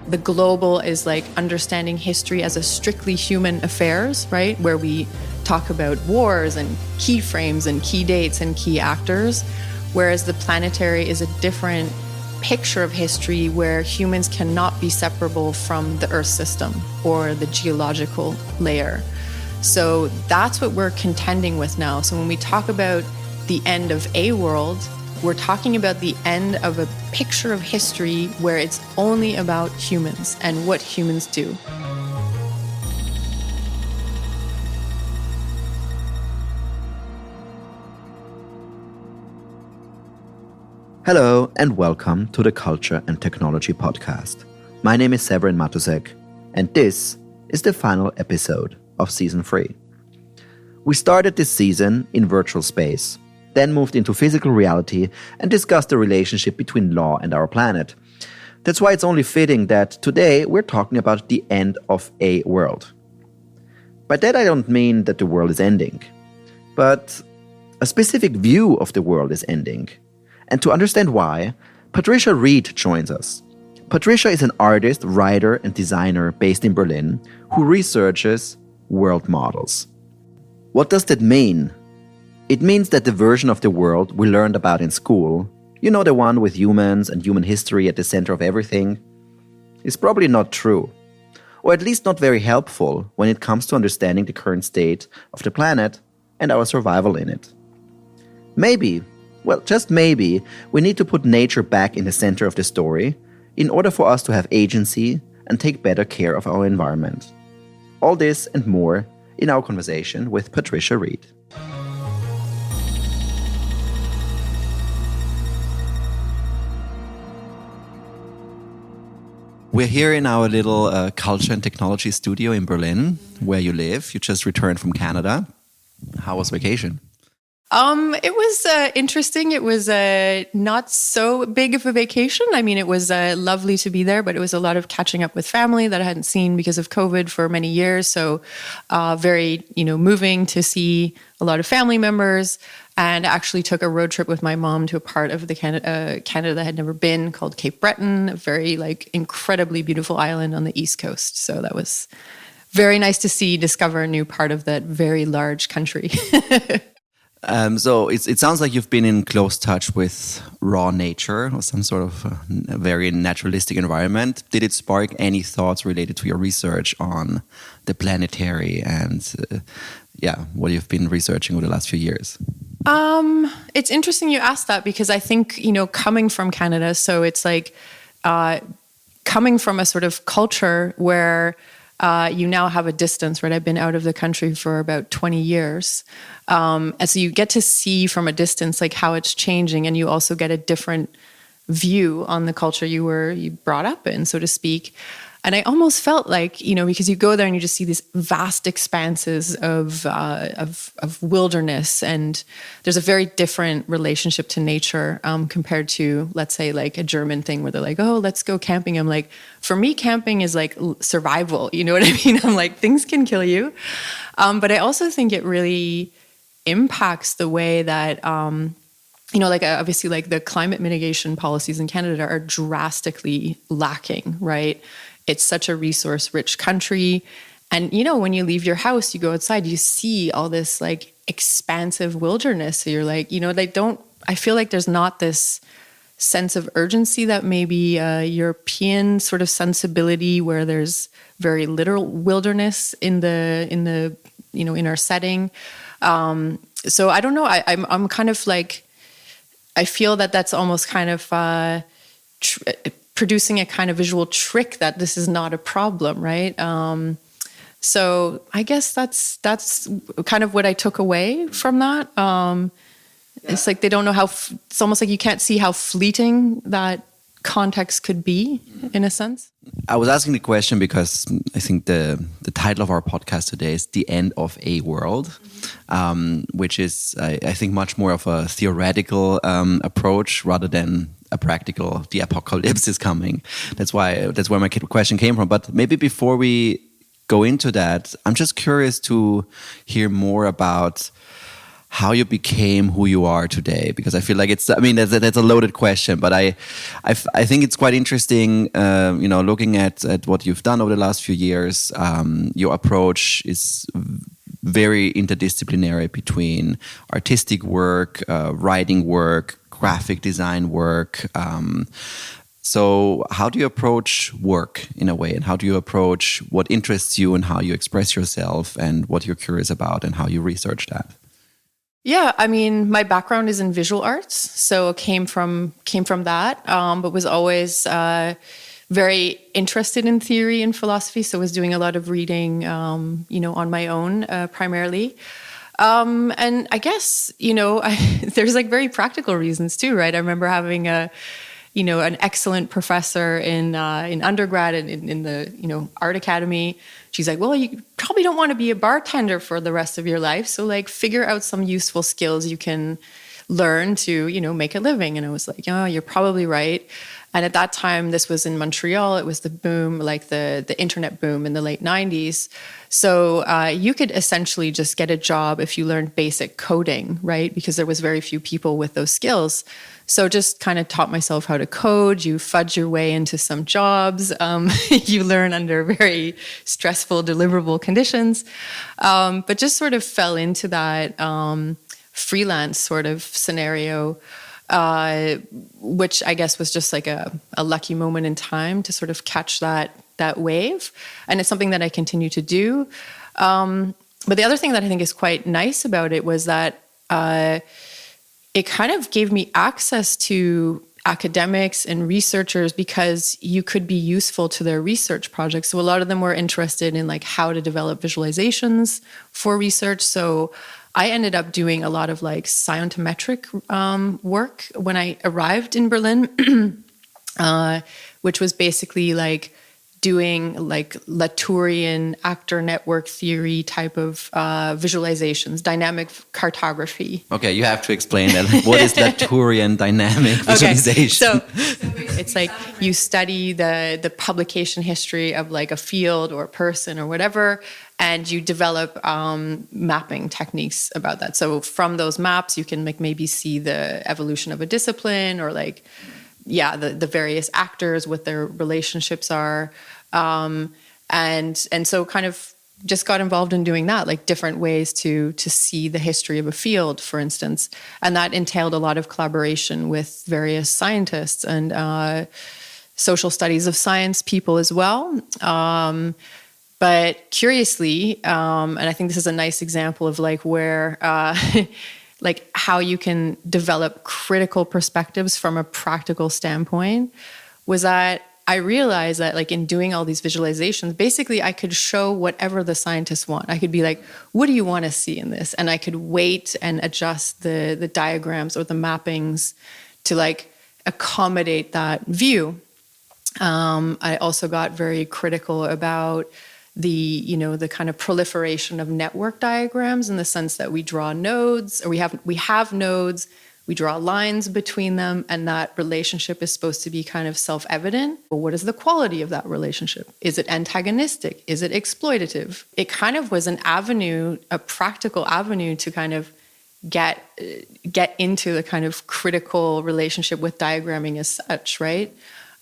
The global is like understanding history as a strictly human affairs, right? Where we talk about wars and key frames and key dates and key actors. Whereas the planetary is a different picture of history where humans cannot be separable from the Earth system or the geological layer. So that's what we're contending with now. So when we talk about the end of a world, we're talking about the end of a picture of history where it's only about humans and what humans do. Hello and welcome to the Culture and Technology Podcast. My name is Severin Matusek, and this is the final episode of Season 3. We started this season in virtual space, then moved into physical reality and discussed the relationship between law and our planet. That's why it's only fitting that today we're talking about the end of a world. By that I don't mean that the world is ending, but a specific view of the world is ending. And to understand why, Patricia Reed joins us. Patricia is an artist, writer, and designer based in Berlin who researches world models. What does that mean? It means that the version of the world we learned about in school, you know, the one with humans and human history at the center of everything, is probably not true, or at least not very helpful when it comes to understanding the current state of the planet and our survival in it. Maybe, well, just maybe, we need to put nature back in the center of the story in order for us to have agency and take better care of our environment. All this and more in our conversation with Patricia Reed. We're here in our little culture and technology studio in Berlin, where you live. You just returned from Canada. How was vacation? It was interesting. It was not so big of a vacation. I mean, it was lovely to be there, but it was a lot of catching up with family that I hadn't seen because of COVID for many years. So very, moving to see a lot of family members, and actually took a road trip with my mom to a part of the Canada that I had never been, called Cape Breton, a very incredibly beautiful island on the East Coast. So that was very nice to discover a new part of that very large country. So it sounds like you've been in close touch with raw nature or some sort of very naturalistic environment. Did it spark any thoughts related to your research on the planetary and what you've been researching over the last few years? It's interesting you asked that because I think, coming from Canada, so it's coming from a sort of culture where you now have a distance, right? I've been out of the country for about 20 years. And so you get to see from a distance, how it's changing. And you also get a different view on the culture you brought up in, so to speak. And I almost felt because you go there and you just see these vast expanses of wilderness, and there's a very different relationship to nature compared to, let's say, a German thing where they're like, oh, let's go camping. I'm like, for me, camping is survival. You know what I mean? I'm like, things can kill you. But I also think it really impacts the way that, obviously, the climate mitigation policies in Canada are drastically lacking, right? It's such a resource-rich country. And, when you leave your house, you go outside, you see all this, expansive wilderness. So you're I feel like there's not this sense of urgency that maybe a European sort of sensibility where there's very little wilderness in our setting. So I don't know. I'm kind of I feel that that's almost kind of producing a kind of visual trick that this is not a problem, right? So I guess that's kind of what I took away from that. It's they don't know it's almost you can't see how fleeting that context could be, in a sense. I was asking the question because I think the title of our podcast today is The End of a World, which is, I think, much more of a theoretical approach rather than a practical, the apocalypse is coming. That's where my question came from. But maybe before we go into that, I'm just curious to hear more about how you became who you are today? Because I feel like that's a loaded question, but I think it's quite interesting, looking at what you've done over the last few years. Your approach is very interdisciplinary between artistic work, writing work, graphic design work. So how do you approach work in a way, and how do you approach what interests you and how you express yourself and what you're curious about and how you research that? Yeah, I mean, my background is in visual arts, so came from that, but was always very interested in theory and philosophy. So was doing a lot of reading, on my own primarily. And I guess, there's like very practical reasons too, right? I remember having an excellent professor in undergrad and in the, art academy. She's like, well, you probably don't want to be a bartender for the rest of your life. So like figure out some useful skills you can learn to, make a living. And I was like, oh, you're probably right. And at that time, this was in Montreal. It was the boom, like the internet boom in the late 90s. So you could essentially just get a job if you learned basic coding, right? Because there was very few people with those skills. So just kind of taught myself how to code. You fudge your way into some jobs. You learn under very stressful, deliverable conditions. But just sort of fell into that freelance sort of scenario, which I guess was just like a lucky moment in time to sort of catch that wave. And it's something that I continue to do. But the other thing that I think is quite nice about it was that it kind of gave me access to academics and researchers because you could be useful to their research projects. So a lot of them were interested in like how to develop visualizations for research. So I ended up doing a lot of like scientometric work when I arrived in Berlin, which was basically like doing like Laboria actor network theory type of visualizations, dynamic cartography. Okay, you have to explain that. What is Laboria dynamic visualization? Okay, so it's like you study the publication history of like a field or a person or whatever, and you develop mapping techniques about that. So from those maps, you can maybe see the evolution of a discipline or like, the various actors, what their relationships are. And so kind of just got involved in doing that, like different ways to see the history of a field, for instance. And that entailed a lot of collaboration with various scientists and social studies of science people as well. But curiously, and I think this is a nice example of like where like how you can develop critical perspectives from a practical standpoint, was that I realized that like in doing all these visualizations, basically I could show whatever the scientists want. I could be like, what do you want to see in this? And I could weight and adjust the diagrams or the mappings to like accommodate that view. I also got very critical about the kind of proliferation of network diagrams, in the sense that we draw nodes, or we have nodes, we draw lines between them, and that relationship is supposed to be kind of self-evident. But what is the quality of that relationship? Is it antagonistic? Is it exploitative? It kind of was an avenue, a practical avenue to kind of get into the kind of critical relationship with diagramming as such, right?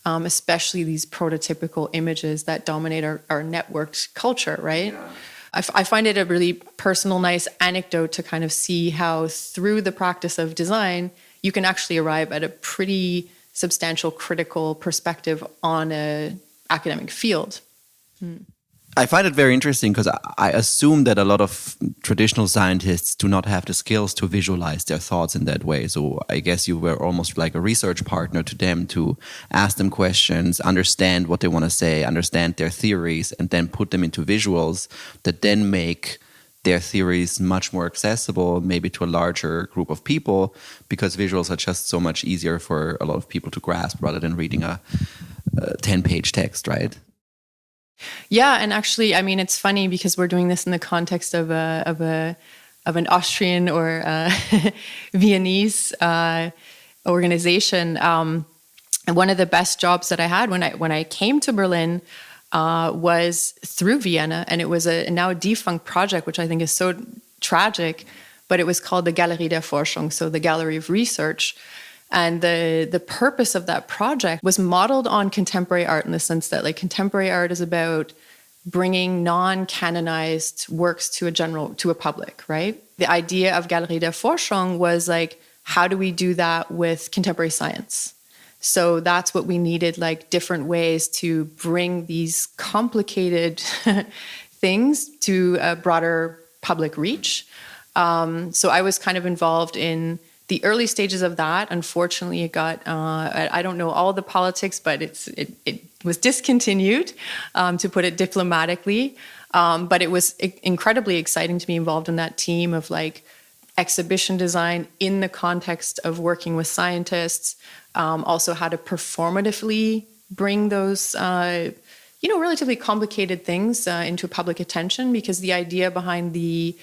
Especially these prototypical images that dominate our networked culture, right? Yeah. I find it a really personal, nice anecdote to kind of see how through the practice of design, you can actually arrive at a pretty substantial critical perspective on an academic field. I find it very interesting because I assume that a lot of traditional scientists do not have the skills to visualize their thoughts in that way. So I guess you were almost like a research partner to them, to ask them questions, understand what they want to say, understand their theories, and then put them into visuals that then make their theories much more accessible, maybe to a larger group of people, because visuals are just so much easier for a lot of people to grasp rather than reading a 10-page text, right? Yeah, and actually, I mean, it's funny because we're doing this in the context of an Austrian or Viennese organization. And one of the best jobs that I had when I came to Berlin was through Vienna, and it was now a defunct project, which I think is so tragic. but it was called the Galerie der Forschung, so the Gallery of Research. And the purpose of that project was modeled on contemporary art in the sense that like contemporary art is about bringing non-canonized works to a public, right? The idea of Galerie der Forschung was like, how do we do that with contemporary science? So that's what we needed, like different ways to bring these complicated things to a broader public reach. So I was kind of involved in the early stages of that. Unfortunately, it got, I don't know all the politics, but it was discontinued, to put it diplomatically. But it was incredibly exciting to be involved in that team of like exhibition design in the context of working with scientists, also how to performatively bring those, relatively complicated things into public attention, because the idea behind the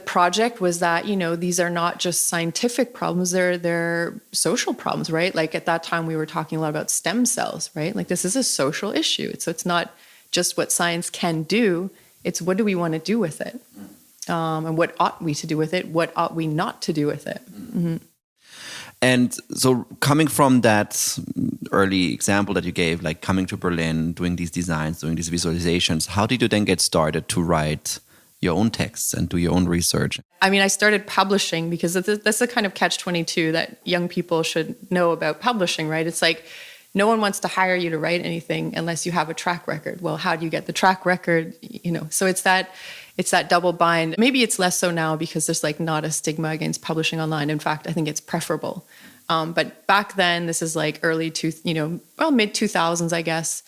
project was that, these are not just scientific problems, they're social problems, right? Like at that time we were talking a lot about stem cells, right? Like this is a social issue. So it's not just what science can do, it's what do we want to do with it? And what ought we to do with it? What ought we not to do with it? Mm-hmm. And so coming from that early example that you gave, like coming to Berlin, doing these designs, doing these visualizations, how did you then get started to write your own texts and do your own research? I mean, I started publishing because that's the kind of catch-22 that young people should know about publishing, right? It's like no one wants to hire you to write anything unless you have a track record. Well, how do you get the track record? So it's that double bind. Maybe it's less so now because there's like not a stigma against publishing online. In fact, I think it's preferable. But back then, this is like mid 2000s, I guess.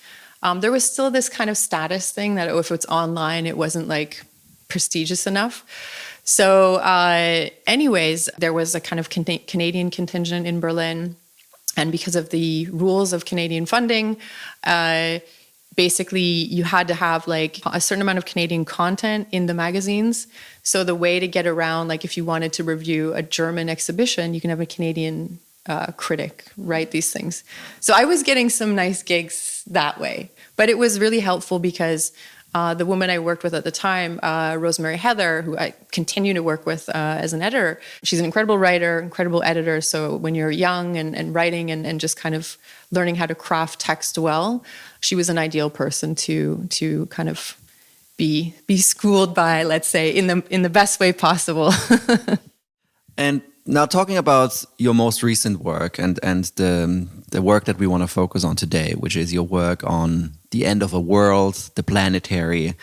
There was still this kind of status thing that if it's online, it wasn't like prestigious enough. So anyways, there was a kind of Canadian contingent in Berlin. And because of the rules of Canadian funding, basically you had to have like a certain amount of Canadian content in the magazines. So the way to get around, like if you wanted to review a German exhibition, you can have a Canadian critic write these things. So I was getting some nice gigs that way. But it was really helpful because the woman I worked with at the time, Rosemary Heather, who I continue to work with as an editor, she's an incredible writer, incredible editor. So when you're young and writing and just kind of learning how to craft text well, she was an ideal person to kind of be schooled by, let's say, in the best way possible. And now talking about your most recent work and the work that we want to focus on today, which is your work on the end of a world, the planetary.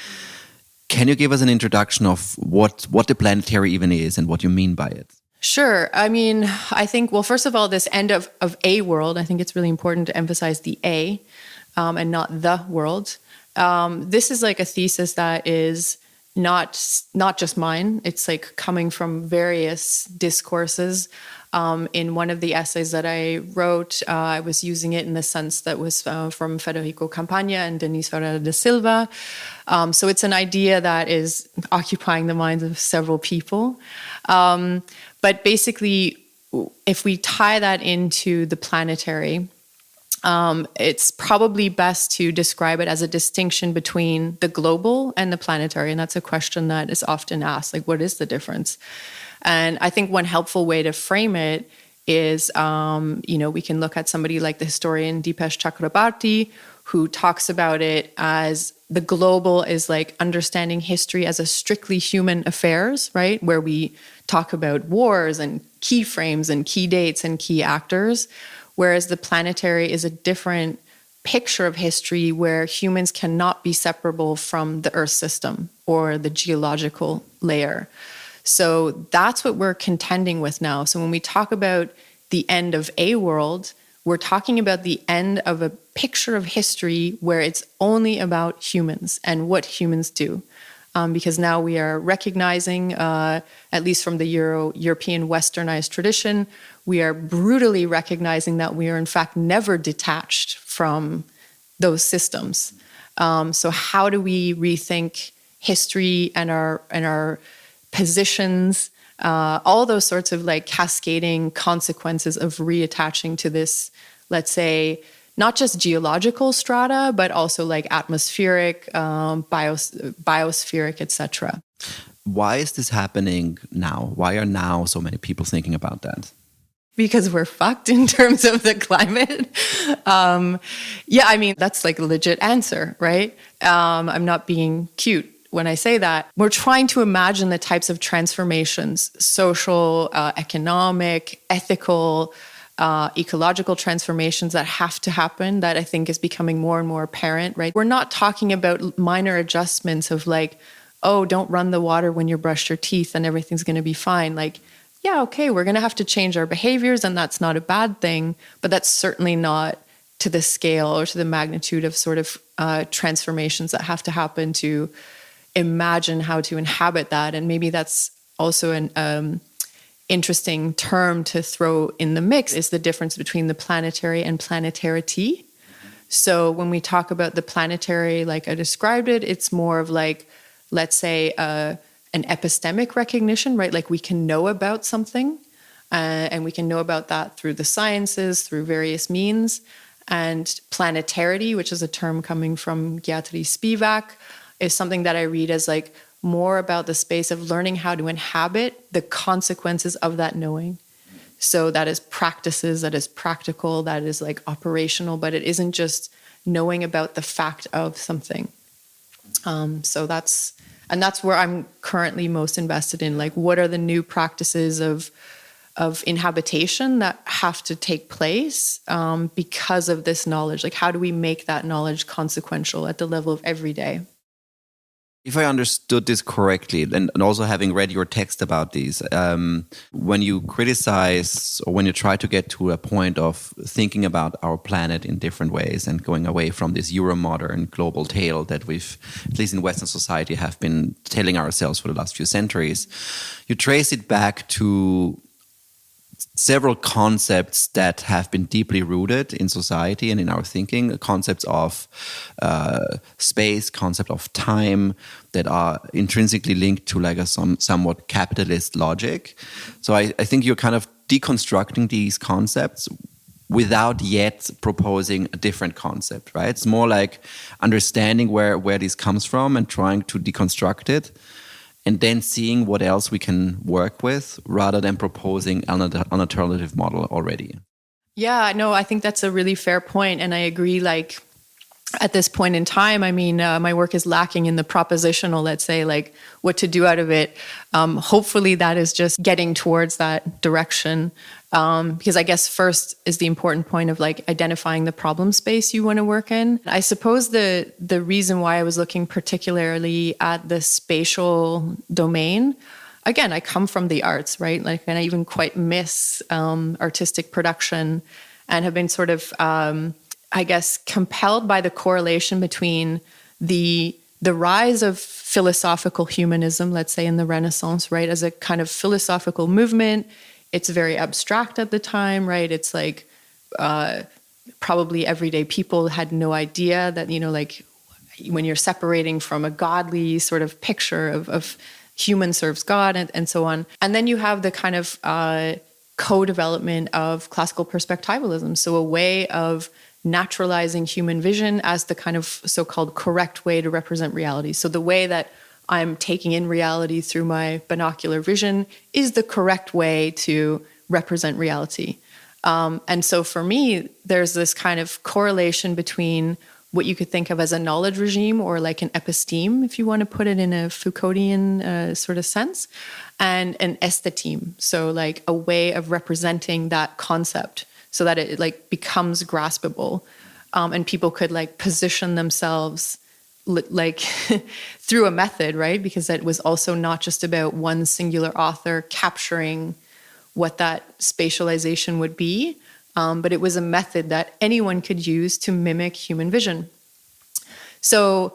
Can you give us an introduction of what the planetary even is and what you mean by it? Sure. I mean, I think, well, first of all, this end of a world, I think it's really important to emphasize the A and not the world. This is like a thesis that is not just mine. It's like coming from various discourses. In one of the essays that I wrote, I was using it in the sense that was from Federico Campagna and Denise Ferreira da Silva. So it's an idea that is occupying the minds of several people. But basically, if we tie that into the planetary, it's probably best to describe it as a distinction between the global and the planetary. And that's a question that is often asked, like, what is the difference? And I think one helpful way to frame it is, we can look at somebody like the historian Dipesh Chakrabarty, who talks about it as the global is like understanding history as a strictly human affairs, right? Where we talk about wars and key frames and key dates and key actors. Whereas the planetary is a different picture of history where humans cannot be separable from the Earth system or the geological layer. So that's what we're contending with now. So when we talk about the end of a world, we're talking about the end of a picture of history where it's only about humans and what humans do. Because now we are recognizing, at least from the European westernized tradition, we are brutally recognizing that we are in fact never detached from those systems. So how do we rethink history and our positions, all those sorts of like cascading consequences of reattaching to this, let's say, not just geological strata, but also like atmospheric, biospheric, etc. Why is this happening now? Why are now so many people thinking about that? Because we're fucked in terms of the climate. That's like a legit answer, right? I'm not being cute when I say that. We're trying to imagine the types of transformations, social, economic, ethical, ecological transformations that have to happen, that I think is becoming more and more apparent, right? We're not talking about minor adjustments of like, oh, don't run the water when you brush your teeth and everything's going to be fine. Like, yeah, okay, we're going to have to change our behaviors and that's not a bad thing, but that's certainly not to the scale or to the magnitude of sort of transformations that have to happen to imagine how to inhabit that. And maybe that's also an interesting term to throw in the mix, is the difference between the planetary and planetarity. So when we talk about the planetary, like I described it, it's more of like, let's say, an epistemic recognition, right? Like we can know about something and we can know about that through the sciences, through various means. And planetarity, which is a term coming from Gayatri Spivak, is something that I read as like more about the space of learning how to inhabit the consequences of that knowing. So that is practices, that is practical, that is like operational, but it isn't just knowing about the fact of something. So that's where I'm currently most invested in, like, what are the new practices of inhabitation that have to take place because of this knowledge? Like, how do we make that knowledge consequential at the level of every day? If I understood this correctly, and also having read your text about these, when you criticize or when you try to get to a point of thinking about our planet in different ways and going away from this Euromodern global tale that we've, at least in Western society, have been telling ourselves for the last few centuries, you trace it back to several concepts that have been deeply rooted in society and in our thinking, concepts of space, concept of time, that are intrinsically linked to like a somewhat capitalist logic. So I think you're kind of deconstructing these concepts without yet proposing a different concept, right? It's more like understanding where this comes from and trying to deconstruct it, and then seeing what else we can work with rather than proposing an alternative model already. Yeah, no, I think that's a really fair point. And I agree, like, at this point in time, I mean, my work is lacking in the propositional, let's say, like what to do out of it. Hopefully that is just getting towards that direction. Because I guess first is the important point of like identifying the problem space you want to work in. I suppose the reason why I was looking particularly at the spatial domain, again, I come from the arts, right? Like, and I even quite miss artistic production and have been sort of, I guess, compelled by the correlation between the rise of philosophical humanism, let's say in the Renaissance, right, as a kind of philosophical movement. It's very abstract at the time, right? It's like probably everyday people had no idea that, you know, like when you're separating from a godly sort of picture of human serves God and so on. And then you have the kind of co-development of classical perspectivalism. So a way of naturalizing human vision as the kind of so-called correct way to represent reality. So the way that I'm taking in reality through my binocular vision is the correct way to represent reality. And so for me, there's this kind of correlation between what you could think of as a knowledge regime or like an episteme, if you want to put it in a Foucauldian sort of sense, and an estheteme. So like a way of representing that concept so that it like becomes graspable, and people could like position themselves like through a method, right? Because it was also not just about one singular author capturing what that spatialization would be, but it was a method that anyone could use to mimic human vision. So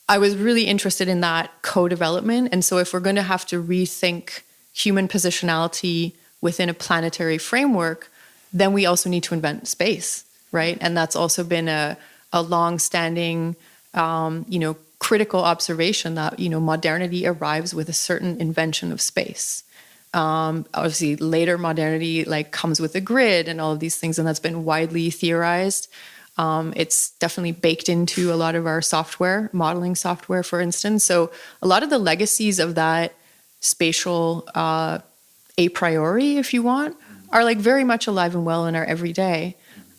I was really interested in that co-development. And so if we're going to have to rethink human positionality within a planetary framework, then we also need to invent space, right? And that's also been a long-standing, critical observation that, modernity arrives with a certain invention of space. Obviously, later modernity comes with a grid and all of these things, and that's been widely theorized. It's definitely baked into a lot of our software, modeling software, for instance. So a lot of the legacies of that spatial a priori, if you want, are like very much alive and well in our everyday.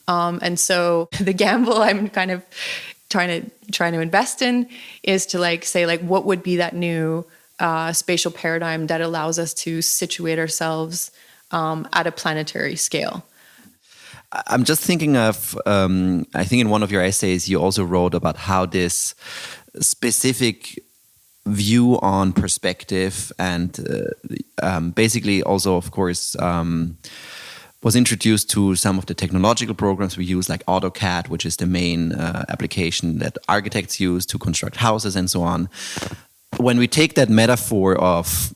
And so the gamble I'm kind of trying to invest in is to like say like what would be that new spatial paradigm that allows us to situate ourselves at a planetary scale. I'm just thinking of, I think in one of your essays, you also wrote about how this specific view on perspective and basically also, of course, was introduced to some of the technological programs we use, like AutoCAD, which is the main application that architects use to construct houses and so on. When we take that metaphor of,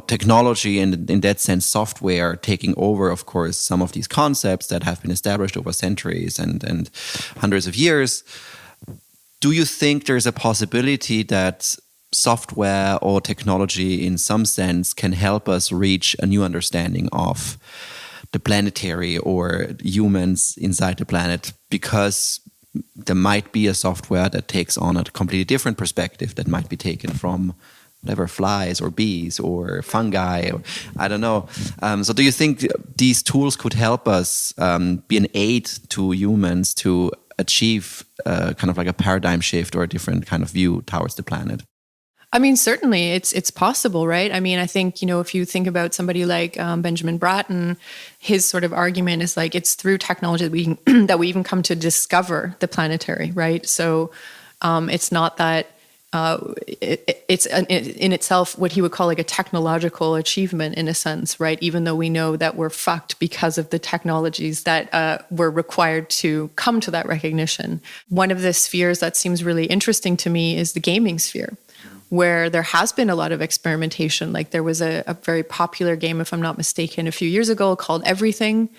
technology and in that sense software taking over, of course, some of these concepts that have been established over centuries and hundreds of years, do you think there's a possibility that software or technology in some sense can help us reach a new understanding of the planetary or humans inside the planet, because there might be a software that takes on a completely different perspective that might be taken from whatever, flies or bees or fungi, or I don't know. So do you think these tools could help us be an aid to humans to achieve kind of like a paradigm shift or a different kind of view towards the planet? I mean, certainly it's possible, right? I mean, I think, if you think about somebody like Benjamin Bratton, his sort of argument is like, it's through technology that we even come to discover the planetary, right? So it's not that it's in itself what he would call like a technological achievement in a sense, right? Even though we know that we're fucked because of the technologies that were required to come to that recognition. One of the spheres that seems really interesting to me is the gaming sphere, where there has been a lot of experimentation. Like there was a very popular game, if I'm not mistaken, a few years ago called Everything.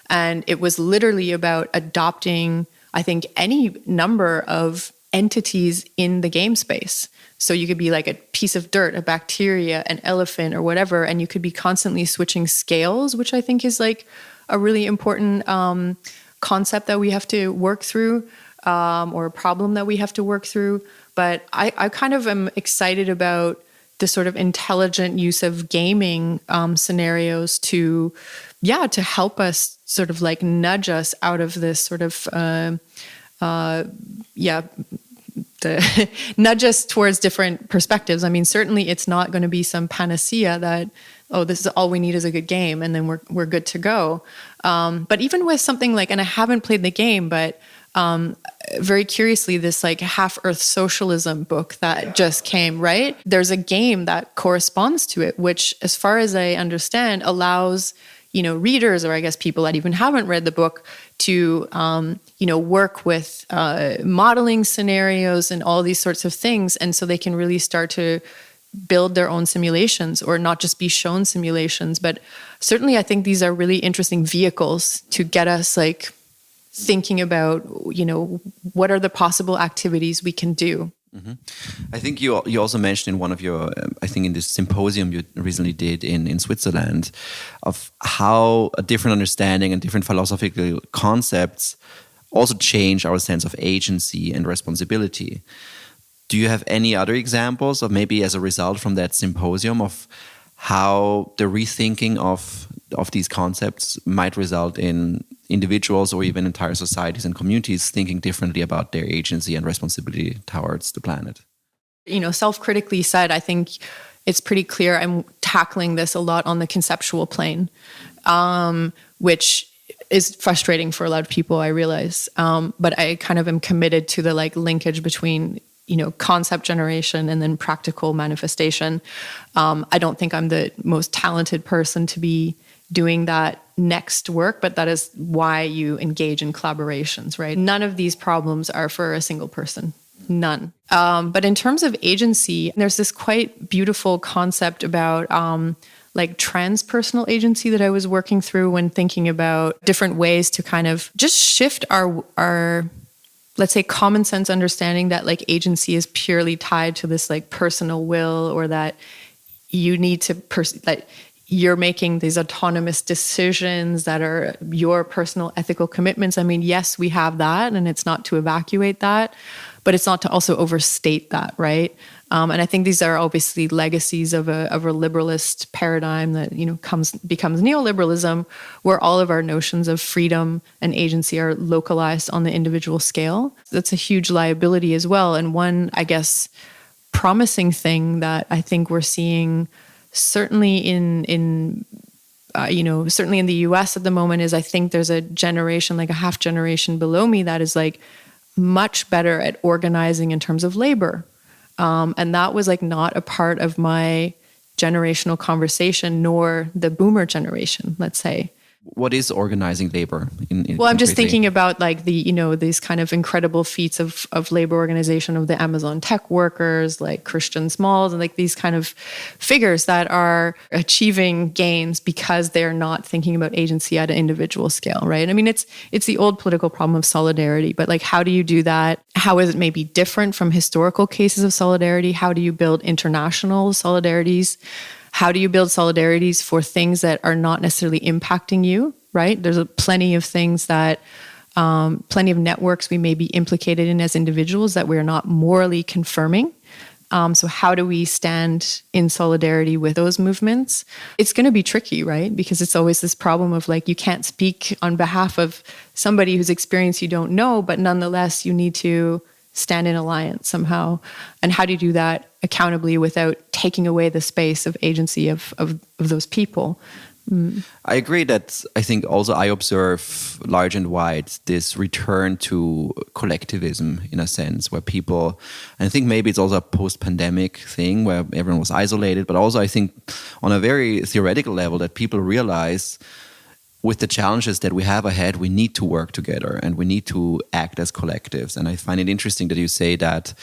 And it was literally about adopting, I think, any number of entities in the game space. So you could be like a piece of dirt, a bacteria, an elephant, or whatever, and you could be constantly switching scales, which I think is like a really important concept that we have to work through, or a problem that we have to work through. But I kind of am excited about the sort of intelligent use of gaming scenarios to help us sort of like nudge us out of this sort of, nudge us towards different perspectives. I mean, certainly it's not going to be some panacea that, this is all we need is a good game and then we're good to go. But even with something like, and I haven't played the game, but very curiously, this like Half-Earth Socialism book that just came, right? There's a game that corresponds to it, which, as far as I understand, allows, readers, or I guess people that even haven't read the book, to, work with modeling scenarios and all these sorts of things. And so they can really start to build their own simulations, or not just be shown simulations. But certainly I think these are really interesting vehicles to get us like thinking about, what are the possible activities we can do. Mm-hmm. I think you also mentioned in one of your, I think in this symposium you recently did in Switzerland, of how a different understanding and different philosophical concepts also change our sense of agency and responsibility. Do you have any other examples of maybe as a result from that symposium of how the rethinking of these concepts might result in individuals or even entire societies and communities thinking differently about their agency and responsibility towards the planet? Self-critically said, I think it's pretty clear I'm tackling this a lot on the conceptual plane, which is frustrating for a lot of people, I realize. But I kind of am committed to the like linkage between concept generation and then practical manifestation. I don't think I'm the most talented person to be doing that next work, but that is why you engage in collaborations, right? None of these problems are for a single person. None. But in terms of agency, there's this quite beautiful concept about like transpersonal agency that I was working through when thinking about different ways to kind of just shift our let's say common sense understanding that like agency is purely tied to this like personal will, or that you need to you're making these autonomous decisions that are your personal ethical commitments. I mean, yes, we have that, and it's not to evacuate that, but it's not to also overstate that, right? And I think these are obviously legacies of a liberalist paradigm that, you know, becomes neoliberalism, where all of our notions of freedom and agency are localized on the individual scale. That's a huge liability as well. And one, I guess, promising thing that I think we're seeing certainly certainly in the US at the moment is, I think there's a generation, like a half generation below me, that is like much better at organizing in terms of labor. And that was like not a part of my generational conversation, nor the boomer generation, let's say. What is organizing labor? Well, I'm just thinking about like these kind of incredible feats of labor organization of the Amazon tech workers, like Christian Smalls, and like these kind of figures that are achieving gains because they're not thinking about agency at an individual scale, right? I mean, it's the old political problem of solidarity, but like, how do you do that? How is it maybe different from historical cases of solidarity? How do you build international solidarities? How do you build solidarities for things that are not necessarily impacting you, right? There's plenty of things that, plenty of networks we may be implicated in as individuals that we're not morally confirming. So how do we stand in solidarity with those movements? It's going to be tricky, right? Because it's always this problem of like, you can't speak on behalf of somebody whose experience you don't know, but nonetheless, you need to stand in alliance somehow. And how do you do that accountably without taking away the space of agency of those people? I agree that I think also I observe large and wide this return to collectivism in a sense, where people, and I think maybe it's also a post-pandemic thing where everyone was isolated, but also I think on a very theoretical level that people realize with the challenges that we have ahead, we need to work together and we need to act as collectives. And I find it interesting that you say that,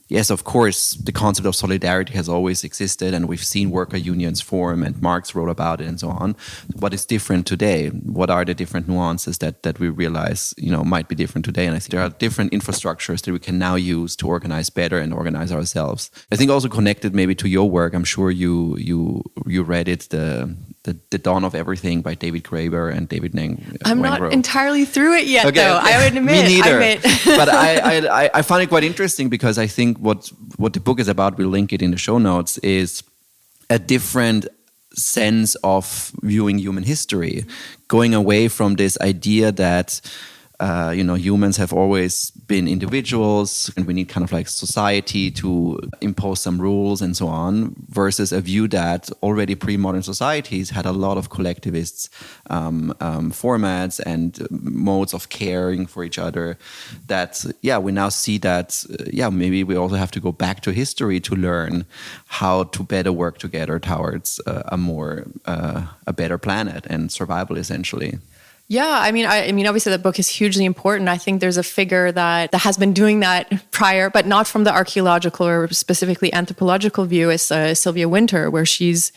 yes, of course, the concept of solidarity has always existed and we've seen worker unions form and Marx wrote about it and so on. What is different today? What are the different nuances that we realize, might be different today? And I think there are different infrastructures that we can now use to organize better and organize ourselves. I think also connected maybe to your work, I'm sure you read it, the Dawn of Everything by David Graeber and David Nang. I'm not entirely through it yet, okay, though. Okay. I would admit. Me neither. But I find it quite interesting because I think what the book is about, we'll link it in the show notes, is a different sense of viewing human history, going away from this idea that humans have always been individuals and we need kind of like society to impose some rules and so on, versus a view that already pre-modern societies had a lot of collectivist formats and modes of caring for each other. That, we now see that, maybe we also have to go back to history to learn how to better work together towards a better planet and survival, essentially. Yeah, I mean, obviously that book is hugely important. I think there's a figure that has been doing that prior, but not from the archaeological or specifically anthropological view, is Sylvia Wynter, where she's,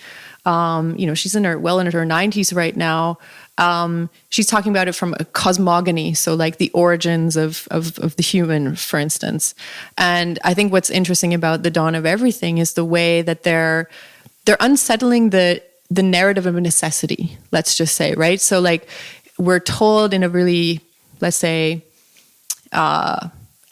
she's into her 90s right now. She's talking about it from a cosmogony, so like the origins of the human, for instance. And I think what's interesting about The Dawn of Everything is the way that they're unsettling the narrative of necessity, let's just say, right? So like, we're told in a really, let's say,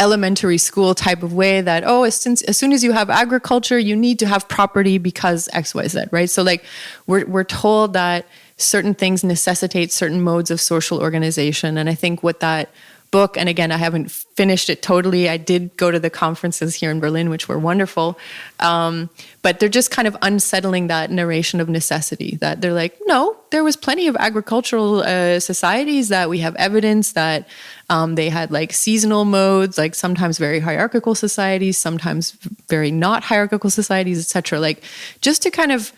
elementary school type of way that, as soon as you have agriculture, you need to have property because X, Y, Z, right? So like, we're told that certain things necessitate certain modes of social organization. And I think what that book, and again, I haven't finished it totally. I did go to the conferences here in Berlin, which were wonderful. But they're just kind of unsettling that narration of necessity, that they're like, no, there was plenty of agricultural societies that we have evidence that they had like seasonal modes, like sometimes very hierarchical societies, sometimes very not hierarchical societies, etc. Like just to kind of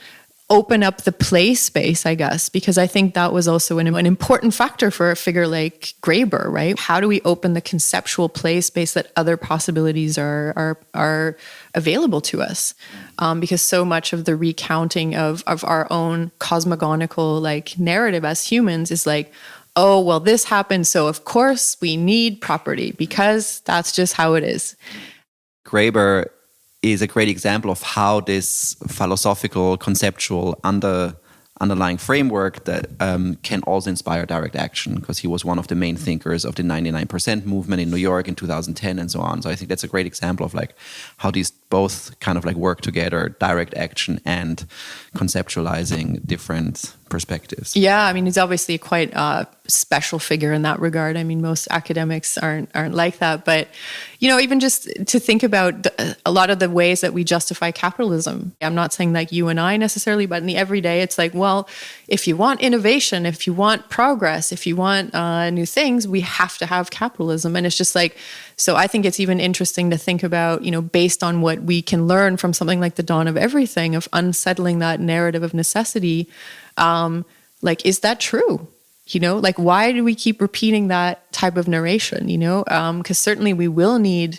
open up the play space, I guess, because I think that was also an important factor for a figure like Graeber, right? How do we open the conceptual play space that other possibilities are available to us? Because so much of the recounting of our own cosmogonical like narrative as humans is like, oh, well, this happened, so of course we need property because that's just how it is. Graeber is a great example of how this philosophical, conceptual underlying framework that can also inspire direct action, because he was one of the main thinkers of the 99% movement in New York in 2010 and so on. So I think that's a great example of like how these both kind of like work together, direct action and conceptualizing different perspectives. Yeah, I mean, he's obviously quite a special figure in that regard. I mean, most academics aren't like that. But, you know, even just to think about a lot of the ways that we justify capitalism. I'm not saying like you and I necessarily, but in the everyday, it's like, well, if you want innovation, if you want progress, if you want new things, we have to have capitalism. And it's just like, so I think it's even interesting to think about, you know, based on what we can learn from something like The Dawn of Everything, of unsettling that narrative of necessity. Like, is that true? You know, like, why do we keep repeating that type of narration, you know? Because certainly we will need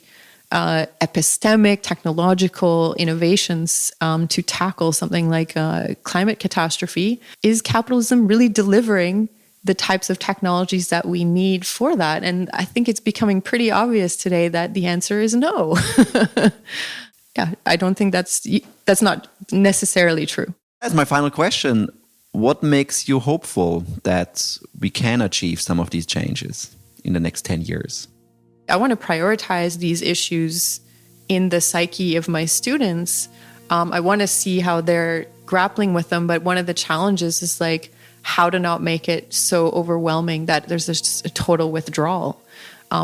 epistemic, technological innovations to tackle something like climate catastrophe. Is capitalism really delivering the types of technologies that we need for that? And I think it's becoming pretty obvious today that the answer is no. Yeah, I don't think that's not necessarily true. That's my final question. What makes you hopeful that we can achieve some of these changes in the next 10 years? I want to prioritize these issues in the psyche of my students. I want to see how they're grappling with them. But one of the challenges is like how to not make it so overwhelming that there's just a total withdrawal,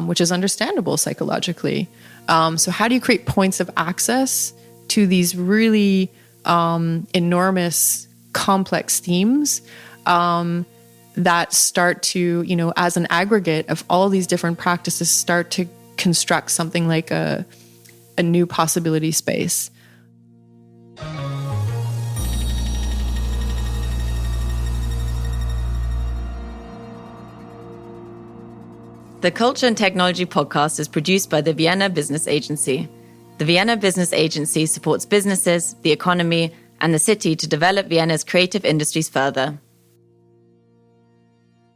which is understandable psychologically. So how do you create points of access to these really enormous, complex themes that start to, you know, as an aggregate of all these different practices, start to construct something like a new possibility space? The Culture and Technology podcast is produced by the Vienna Business Agency. The Vienna Business Agency supports businesses, the economy, and the city to develop Vienna's creative industries further.